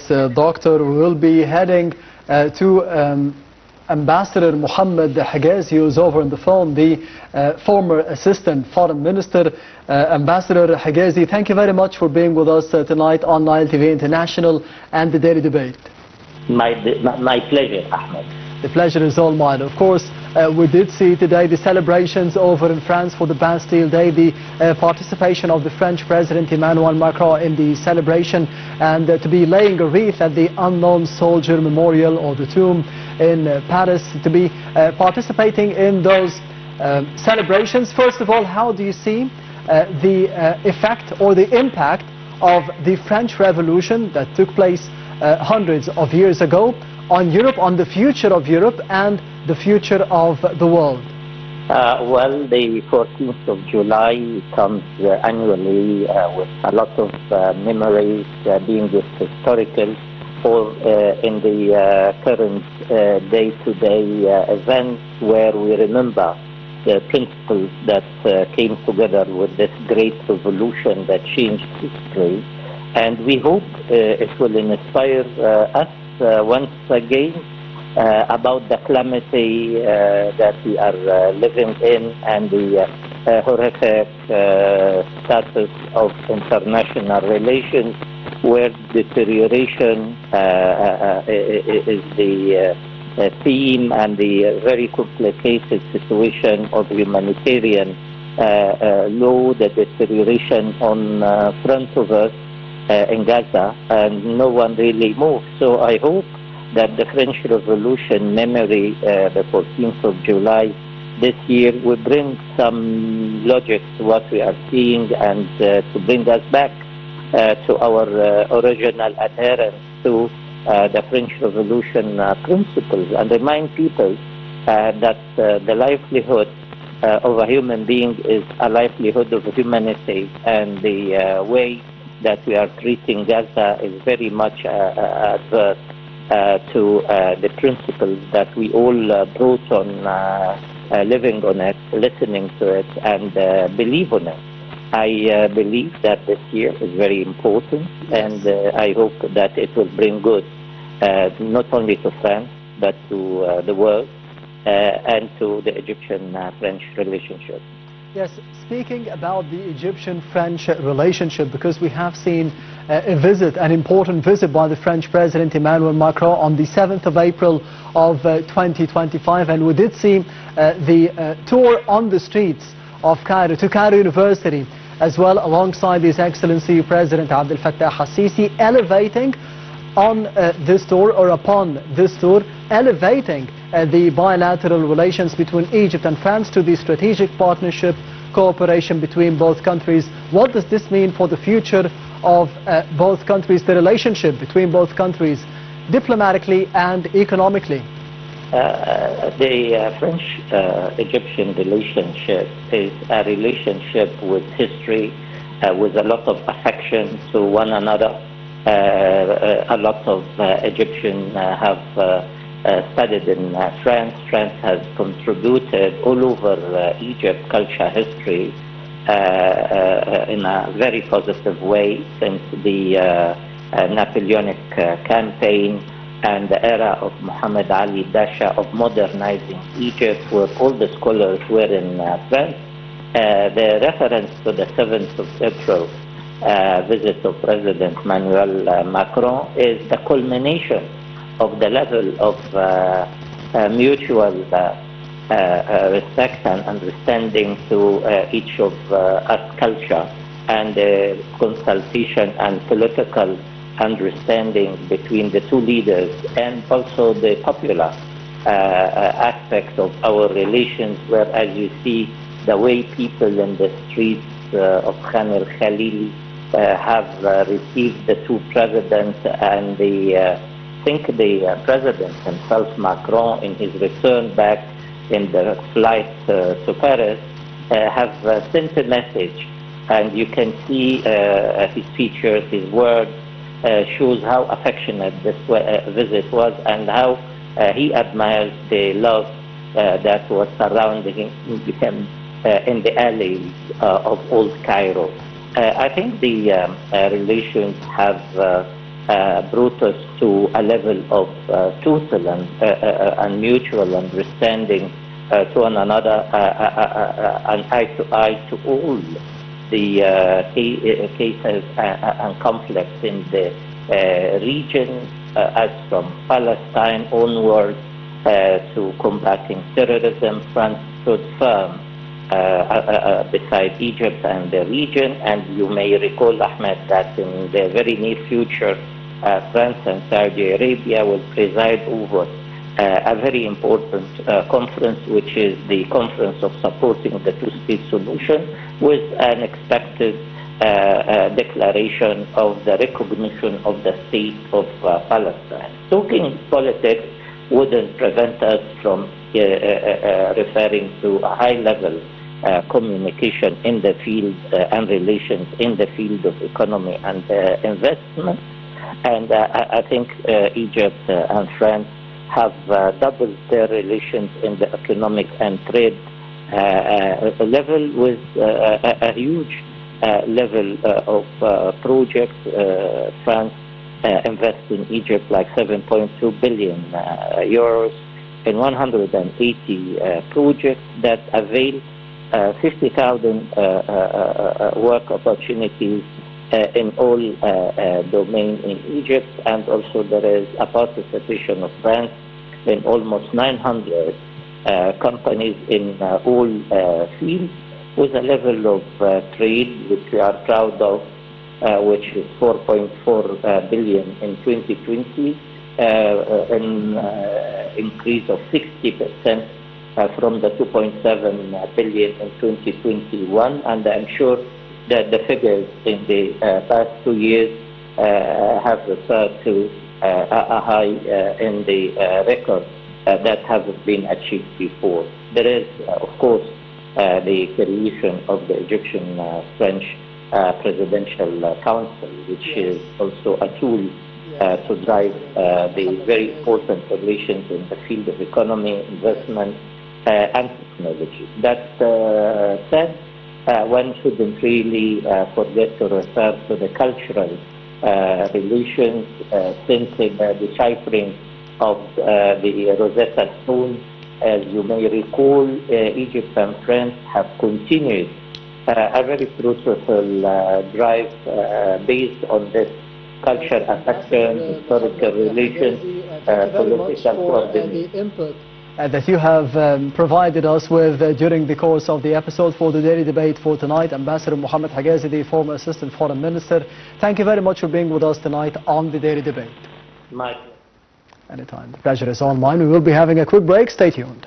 Yes, Doctor, we will be heading to Ambassador Mohammed Hegazy, who is over on the phone, the former Assistant Foreign Minister. Ambassador Hegazy, thank you very much for being with us tonight on Nile TV International and the Daily Debate. My pleasure, Ahmed. The pleasure is all mine. Of course, we did see today the celebrations over in France for the Bastille Day, the participation of the French President Emmanuel Macron in the celebration, and to be laying a wreath at the Unknown Soldier Memorial or the tomb in Paris, to be participating in those celebrations. First of all, how do you see the effect or the impact of the French Revolution that took place hundreds of years ago on Europe, on the future of Europe and the future of the world? Well, the 14th of July comes annually with a lot of memories, being it historical or in the current day-to-day events where we remember the principles that came together with this great revolution that changed history. And we hope it will inspire us once again about the calamity that we are living in and the horrific status of international relations, where deterioration is the theme, and the very complicated situation of humanitarian law, the deterioration on front of us in Gaza, and no one really moves. So I hope that the French Revolution memory, the 14th of July this year, will bring some logic to what we are seeing, and to bring us back to our original adherence to the French Revolution principles, and remind people that the livelihood of a human being is a livelihood of humanity, and the way that we are treating Gaza is very much adverse to the principles that we all brought on living on it, listening to it, and believe on it. I believe that this year is very important, and I hope that it will bring good not only to France but to the world and to the Egyptian-French relationship. Yes, speaking about the Egyptian-French relationship, because we have seen a visit, an important visit by the French President Emmanuel Macron on the 7th of April of 2025, and we did see the tour on the streets of Cairo, to Cairo University, as well, alongside His Excellency President Abdel Fattah al-Sisi, elevating on this tour, or upon this tour, elevating the bilateral relations between Egypt and France to the strategic partnership, cooperation between both countries. What does this mean for the future of both countries, the relationship between both countries, diplomatically and economically? The French-Egyptian relationship is a relationship with history, with a lot of affection to one another. A lot of Egyptians have studied in France. France has contributed all over Egypt culture, history in a very positive way since the Napoleonic campaign and the era of Mohammed Ali Dasha of modernizing Egypt, where all the scholars were in France. The reference to the 7th of April visit of President Emmanuel Macron is the culmination of the level of mutual respect and understanding to each of us culture, and consultation and political understanding between the two leaders, and also the popular aspect of our relations, where, as you see, the way people in the streets of Khan el-Khalili have received the two presidents, and I think the president himself, Macron, in his return back in the flight to Paris, have sent a message, and you can see his features, his words, shows how affectionate this visit was, and how he admires the love that was surrounding him in the alleys of old Cairo. I think the relations have brought us to a level of total and mutual understanding to one another, and eye to eye to all the cases and conflicts in the region, as from Palestine onward to combating terrorism. France stood firm beside Egypt and the region, and you may recall, Ahmed, that in the very near future, France and Saudi Arabia will preside over a very important conference, which is the Conference of Supporting the Two-State Solution, with an expected declaration of the recognition of the state of Palestine. Talking politics wouldn't prevent us from referring to a high-level communication in the field and relations in the field of economy and investment. And I think Egypt and France have doubled their relations in the economic and trade level, with a huge level of projects. France invests in Egypt like 7.2 billion euros in 180 projects that avail 50,000 work opportunities in all domains in Egypt, and also there is a participation of France in almost 900 companies in all fields, with a level of trade which we are proud of, which is 4.4 billion in 2020, an increase of 60% from the 2.7 billion in 2021, and I'm sure that the figures in the past 2 years have referred to a high in the record that hasn't been achieved before. There is, of course, the creation of the Egyptian-French Presidential Council, which is also a tool to drive the very important relations in the field of economy, investment, and technology. That said, one shouldn't really forget to refer to the cultural relations, since the deciphering of the Rosetta Stone. As you may recall, Egypt and France have continued a very fruitful drive based on this culture affection, historical relations, political coordination. That you have provided us with during the course of the episode for the daily debate for tonight. Ambassador Mohammed Hegazy, the former Assistant Foreign Minister, thank you very much for being with us tonight on the daily debate. My pleasure. Anytime. The pleasure is all mine. We will be having a quick break. Stay tuned.